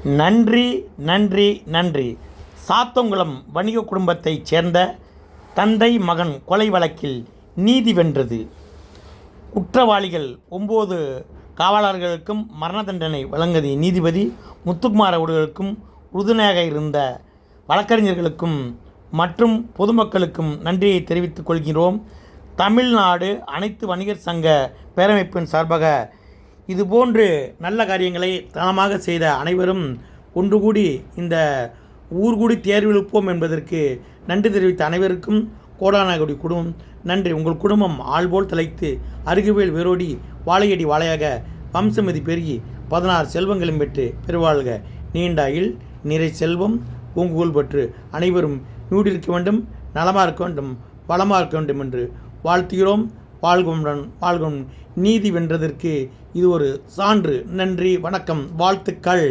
நன்றி நன்றி நன்றி. சாத்தங்குளம் வணிக குடும்பத்தைச் சேர்ந்த தந்தை மகன் கொலை வழக்கில் நீதி வென்றது. குற்றவாளிகள் 9 காவலர்களுக்கும் மரண தண்டனை வழங்கிய நீதிபதி முத்துக்குமார் அவர்களுக்கும் உறுதுணையாக இருந்த வழக்கறிஞர்களுக்கும் மற்றும் பொதுமக்களுக்கும் நன்றியை தெரிவித்துக் கொள்கிறோம். தமிழ்நாடு அனைத்து வணிகர் சங்க பேரமைப்பின் சார்பாக இதுபோன்று நல்ல காரியங்களை தனமாக செய்த அனைவரும் ஒன்று கூடி இந்த ஊர்கூடி தேர்வெழுப்போம் என்பதற்கு நன்றி தெரிவித்த அனைவருக்கும் கோடானகோடி குடும்பம் நன்றி. உங்கள் குடும்பம் ஆள்போல் தலைத்து அருகுவேல் வேரோடி வாழையடி வாழையாக வம்சமதி பெருகி 16 செல்வங்களும் பெற்று பெருவாழ்க. நீண்டாயில் நிறை செல்வம் ஓங்குகோல் பெற்று அனைவரும் நீடிருக்க வேண்டும், நலமாக இருக்க வேண்டும், வளமாக இருக்க வேண்டும் என்று வாழ்த்துகிறோம். வாழ்கும் நீதி வென்றதற்கு இது ஒரு சான்று. நன்றி, வணக்கம், வாழ்த்துக்கள்.